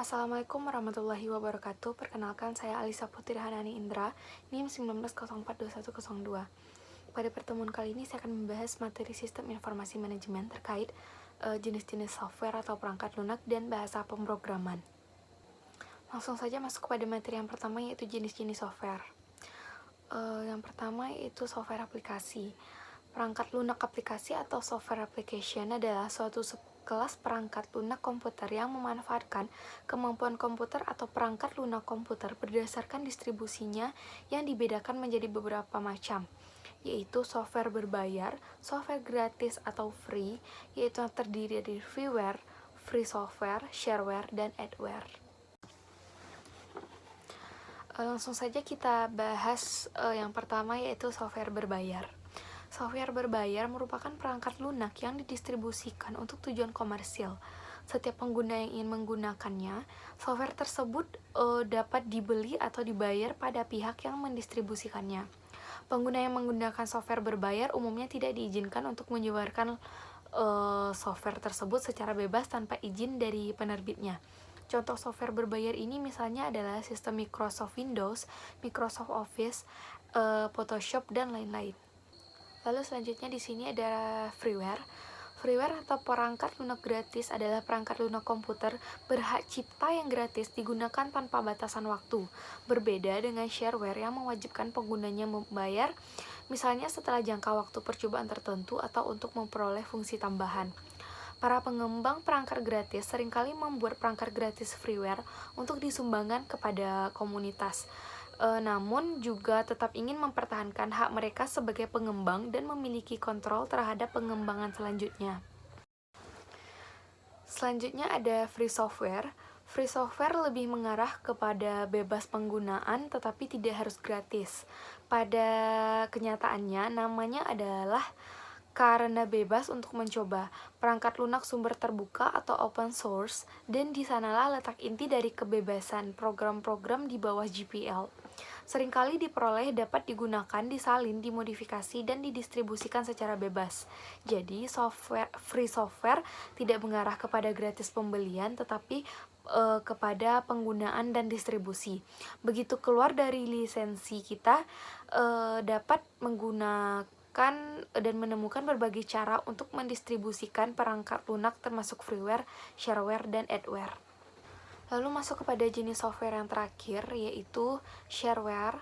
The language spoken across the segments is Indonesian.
Assalamualaikum warahmatullahi wabarakatuh. Perkenalkan, saya Alisa Putri Hanani Indra, NIM 19042102. Pada pertemuan kali ini saya akan membahas materi sistem informasi manajemen terkait jenis-jenis software atau perangkat lunak dan bahasa pemrograman. Langsung saja masuk kepada materi yang pertama, yaitu jenis-jenis software. Yang pertama yaitu software aplikasi. Perangkat lunak aplikasi atau software application adalah suatu kelas perangkat lunak komputer yang memanfaatkan kemampuan komputer atau perangkat lunak komputer berdasarkan distribusinya yang dibedakan menjadi beberapa macam, yaitu software berbayar, software gratis atau free, yaitu yang terdiri dari freeware, free software, shareware, dan adware. Langsung saja kita bahas yang pertama, yaitu software berbayar. Software berbayar merupakan perangkat lunak yang didistribusikan untuk tujuan komersil. Setiap pengguna yang ingin menggunakannya, software tersebut dapat dibeli atau dibayar pada pihak yang mendistribusikannya. Pengguna yang menggunakan software berbayar umumnya tidak diizinkan untuk menyebarkan software tersebut secara bebas tanpa izin dari penerbitnya. Contoh software berbayar ini misalnya adalah sistem Microsoft Windows, Microsoft Office, Photoshop, dan lain-lain. Lalu selanjutnya di sini ada freeware. Freeware atau perangkat lunak gratis adalah perangkat lunak komputer berhak cipta yang gratis digunakan tanpa batasan waktu. Berbeda dengan shareware yang mewajibkan penggunanya membayar, misalnya setelah jangka waktu percobaan tertentu atau untuk memperoleh fungsi tambahan. Para pengembang perangkat gratis seringkali membuat perangkat gratis freeware untuk disumbangkan kepada komunitas. Namun juga tetap ingin mempertahankan hak mereka sebagai pengembang dan memiliki kontrol terhadap pengembangan selanjutnya. Selanjutnya ada free software. Free software lebih mengarah kepada bebas penggunaan tetapi tidak harus gratis. Pada kenyataannya namanya adalah karena bebas untuk mencoba. Perangkat lunak sumber terbuka atau open source, dan di sanalah letak inti dari kebebasan program-program di bawah GPL. Seringkali diperoleh, dapat digunakan, disalin, dimodifikasi, dan didistribusikan secara bebas. Jadi, free software tidak mengarah kepada gratis pembelian, tetapi kepada penggunaan dan distribusi. Begitu keluar dari lisensi kita, dapat menggunakan dan menemukan berbagai cara untuk mendistribusikan perangkat lunak termasuk freeware, shareware, dan adware. Lalu masuk kepada jenis software yang terakhir, yaitu shareware.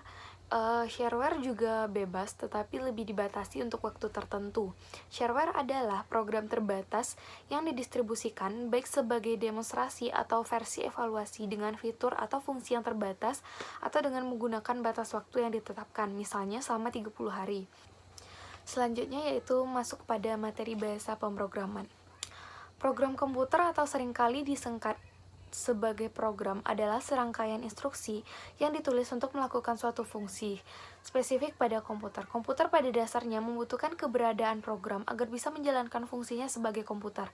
Shareware juga bebas tetapi lebih dibatasi untuk waktu tertentu. Shareware adalah program terbatas yang didistribusikan baik sebagai demonstrasi atau versi evaluasi dengan fitur atau fungsi yang terbatas atau dengan menggunakan batas waktu yang ditetapkan, misalnya selama 30 hari. Selanjutnya yaitu masuk pada materi bahasa pemrograman. Program komputer atau seringkali disingkat sebagai program adalah serangkaian instruksi yang ditulis untuk melakukan suatu fungsi spesifik pada komputer. Komputer pada dasarnya membutuhkan keberadaan program agar bisa menjalankan fungsinya sebagai komputer.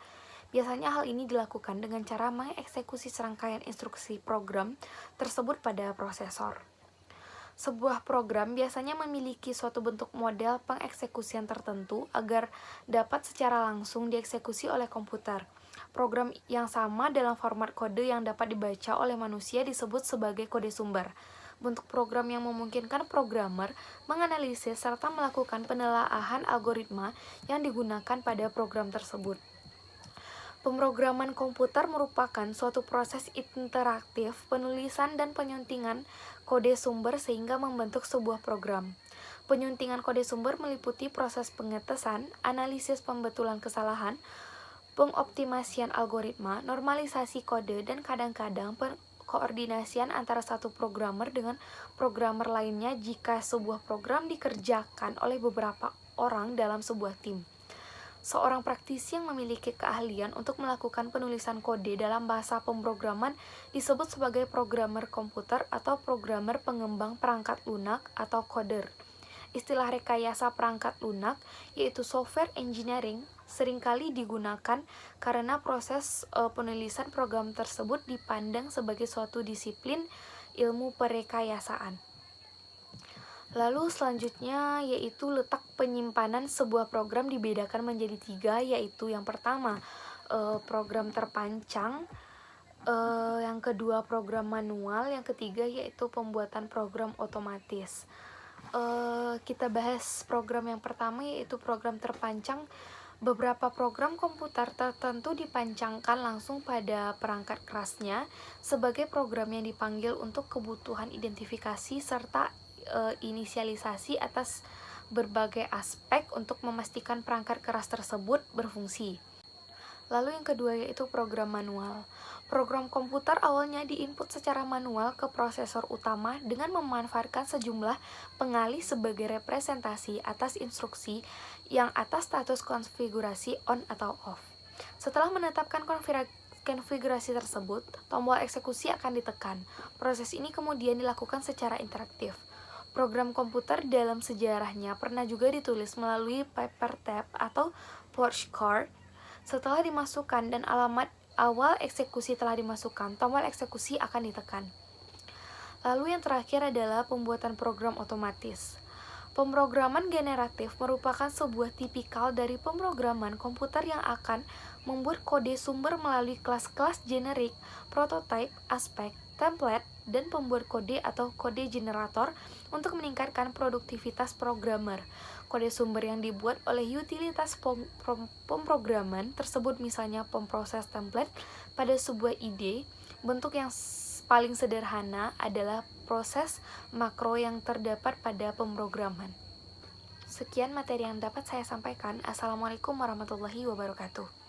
Biasanya hal ini dilakukan dengan cara mengeksekusi serangkaian instruksi program tersebut pada prosesor. Sebuah program biasanya memiliki suatu bentuk model pengeksekusian tertentu agar dapat secara langsung dieksekusi oleh komputer. Program yang sama dalam format kode yang dapat dibaca oleh manusia disebut sebagai kode sumber. Bentuk program yang memungkinkan programmer menganalisis serta melakukan penelaahan algoritma yang digunakan pada program tersebut. Pemrograman komputer merupakan suatu proses interaktif penulisan dan penyuntingan kode sumber sehingga membentuk sebuah program. Penyuntingan kode sumber meliputi proses pengetesan, analisis pembetulan kesalahan, pengoptimasian algoritma, normalisasi kode, dan kadang-kadang koordinasian antara satu programmer dengan programmer lainnya jika sebuah program dikerjakan oleh beberapa orang dalam sebuah tim. Seorang praktisi yang memiliki keahlian untuk melakukan penulisan kode dalam bahasa pemrograman disebut sebagai programmer komputer atau programmer pengembang perangkat lunak atau coder. Istilah rekayasa perangkat lunak, yaitu software engineering, seringkali digunakan karena proses penulisan program tersebut dipandang sebagai suatu disiplin ilmu perekayasaan. Lalu selanjutnya yaitu letak penyimpanan sebuah program dibedakan menjadi 3, yaitu yang pertama program terpancang, yang yang kedua program manual, yang ketiga yaitu pembuatan program otomatis. Kita bahas program yang pertama yaitu program terpancang. Beberapa program komputer tertentu dipancangkan langsung pada perangkat kerasnya sebagai program yang dipanggil untuk kebutuhan identifikasi serta inisialisasi atas berbagai aspek untuk memastikan perangkat keras tersebut berfungsi. Lalu yang kedua yaitu program manual. Program komputer awalnya diinput secara manual ke prosesor utama dengan memanfaatkan sejumlah pengalih sebagai representasi atas instruksi yang atas status konfigurasi on atau off. Setelah menetapkan konfigurasi tersebut, tombol eksekusi akan ditekan. Proses ini kemudian dilakukan secara interaktif. Program komputer dalam sejarahnya pernah juga ditulis melalui paper tape atau push card. Setelah dimasukkan dan alamat awal eksekusi telah dimasukkan, tombol eksekusi akan ditekan. Lalu yang terakhir adalah pembuatan program otomatis. Pemrograman generatif merupakan sebuah tipikal dari pemrograman komputer yang akan membuat kode sumber melalui kelas-kelas generik, prototype, aspek, template, dan pembuat kode atau kode generator untuk meningkatkan produktivitas programmer. Kode sumber yang dibuat oleh utilitas pemrograman tersebut misalnya pemproses template pada sebuah ide. Bentuk yang paling sederhana adalah proses makro yang terdapat pada pemrograman. Sekian materi yang dapat saya sampaikan. Assalamualaikum warahmatullahi wabarakatuh.